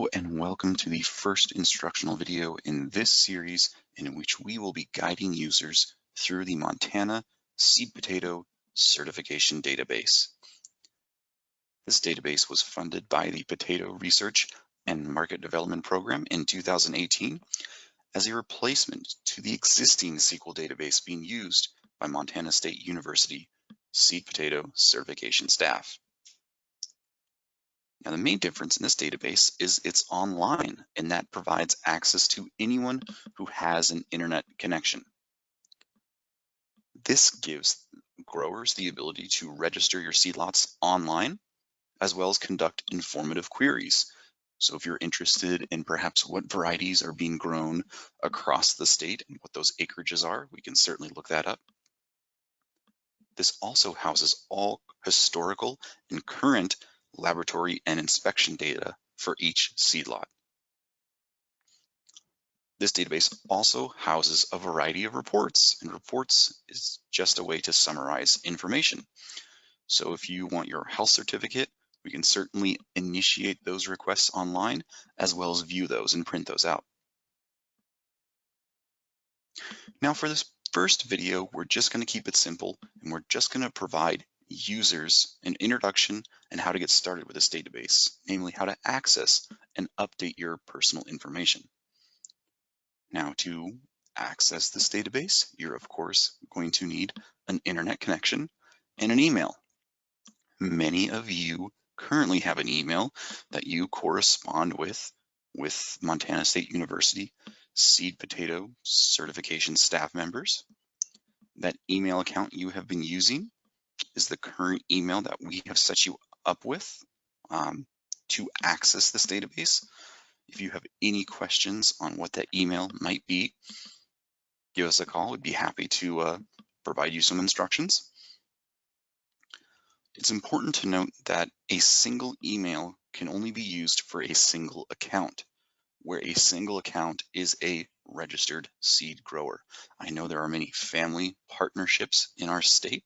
Hello and welcome to the first instructional video in this series in which we will be guiding users through the Montana Seed Potato Certification Database. This database was funded by the Potato Research and Market Development Program in 2018 as a replacement to the existing SQL database being used by Montana State University Seed Potato Certification staff. Now, the main difference in this database is it's online, and that provides access to anyone who has an internet connection. This gives growers the ability to register your seed lots online, as well as conduct informative queries. So if you're interested in perhaps what varieties are being grown across the state and what those acreages are, we can certainly look that up. This also houses all historical and current laboratory and inspection data for each seed lot. This database also houses a variety of reports, and reports is just a way to summarize information. So if you want your health certificate, we can certainly initiate those requests online, as well as view those and print those out. Now for this first video, we're just going to keep it simple, and we're just going to provide users an introduction and how to get started with this database, namely how to access and update your personal information. Now, to access this database, you're of course going to need an internet connection and an email. Many of you currently have an email that you correspond with Montana State University Seed Potato Certification staff members. That email account you have been using is the current email that we have set you up with to access this database. If you have any questions on what that email might be, give us a call. We'd be happy to provide you some instructions. It's important to note that a single email can only be used for a single account, where a single account is a registered seed grower. I know there are many family partnerships in our state,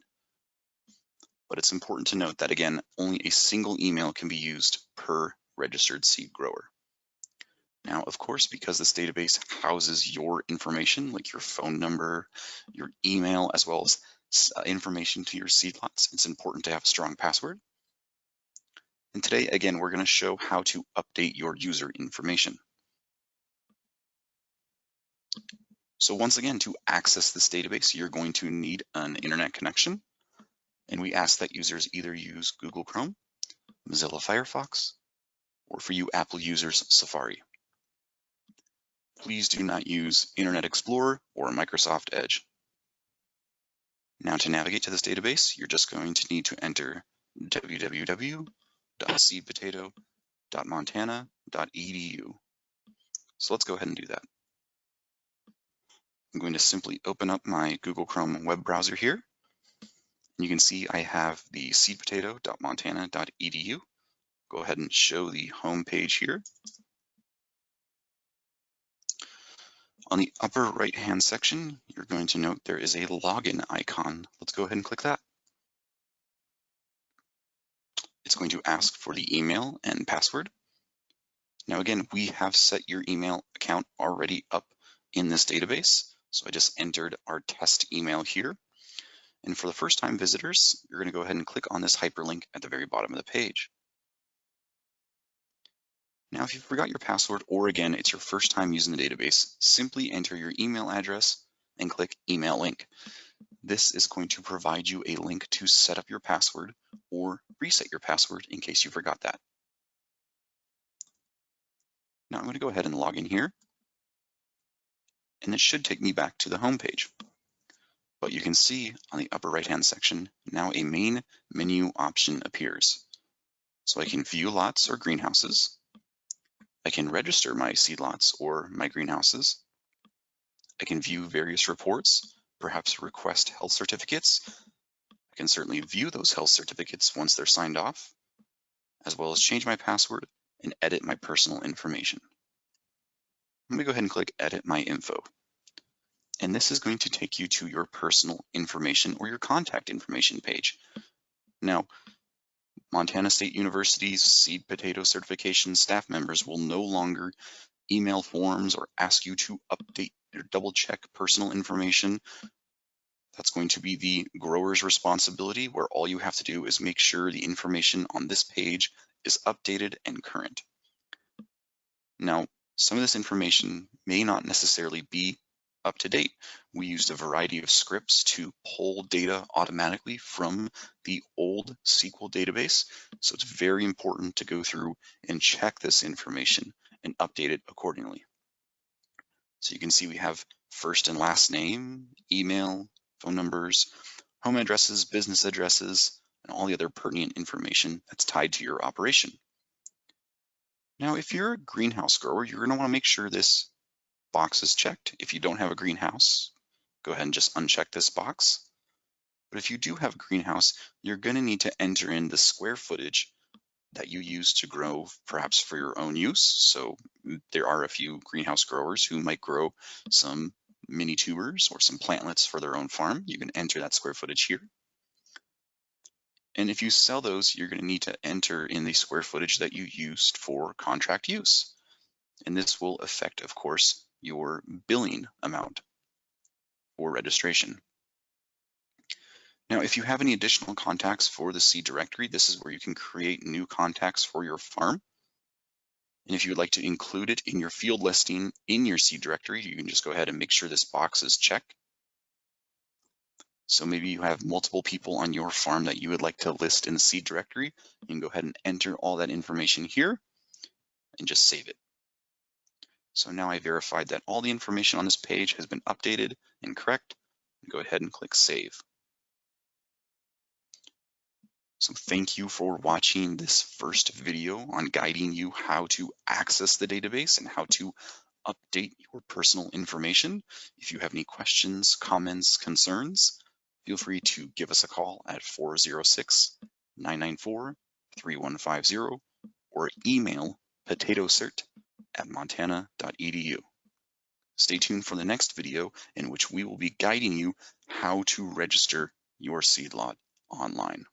but it's important to note that, again, only a single email can be used per registered seed grower. Now, of course, because this database houses your information, like your phone number, your email, as well as information to your seed lots, it's important to have a strong password. And today, again, we're going to show how to update your user information. So once again, to access this database, you're going to need an internet connection. And we ask that users either use Google Chrome, Mozilla Firefox, or for you Apple users, Safari. Please do not use Internet Explorer or Microsoft Edge. Now to navigate to this database, you're just going to need to enter www.seedpotato.montana.edu. So let's go ahead and do that. I'm going to simply open up my Google Chrome web browser here. You can see I have the seedpotato.montana.edu. Go ahead and show the home page here. On the upper right-hand section, you're going to note there is a login icon. Let's go ahead and click that. It's going to ask for the email and password. Now again, we have set your email account already up in this database. So I just entered our test email here. And for the first-time visitors, you're going to go ahead and click on this hyperlink at the very bottom of the page. Now, if you forgot your password, or again, it's your first time using the database, simply enter your email address and click Email Link. This is going to provide you a link to set up your password or reset your password in case you forgot that. Now I'm going to go ahead and log in here, and it should take me back to the home page. But you can see on the upper right-hand section, now a main menu option appears. So I can view lots or greenhouses. I can register my seed lots or my greenhouses. I can view various reports, perhaps request health certificates. I can certainly view those health certificates once they're signed off, as well as change my password and edit my personal information. I'm going to go ahead and click Edit My Info. And this is going to take you to your personal information or your contact information page. Now, Montana State University's seed potato certification staff members will no longer email forms or ask you to update or double check personal information. That's going to be the grower's responsibility, where all you have to do is make sure the information on this page is updated and current. Now, some of this information may not necessarily be up to date. We used a variety of scripts to pull data automatically from the old SQL database. So it's very important to go through and check this information and update it accordingly. So you can see we have first and last name, email, phone numbers, home addresses, business addresses, and all the other pertinent information that's tied to your operation. Now, if you're a greenhouse grower, you're going to want to make sure this box is checked. If you don't have a greenhouse, go ahead and just uncheck this box. But if you do have a greenhouse, you're going to need to enter in the square footage that you use to grow, perhaps for your own use. So there are a few greenhouse growers who might grow some mini tubers or some plantlets for their own farm. You can enter that square footage here. And if you sell those, you're going to need to enter in the square footage that you used for contract use. And this will affect, of course, your billing amount for registration. Now, if you have any additional contacts for the seed directory, this is where you can create new contacts for your farm. And if you would like to include it in your field listing in your seed directory, you can just go ahead and make sure this box is checked. So maybe you have multiple people on your farm that you would like to list in the seed directory. You can go ahead and enter all that information here and just save it. So now I verified that all the information on this page has been updated and correct. Go ahead and click Save. So thank you for watching this first video on guiding you how to access the database and how to update your personal information. If you have any questions, comments, concerns, feel free to give us a call at 406-994-3150 or email potatocert@montana.edu. Stay tuned for the next video in which we will be guiding you how to register your seed lot online.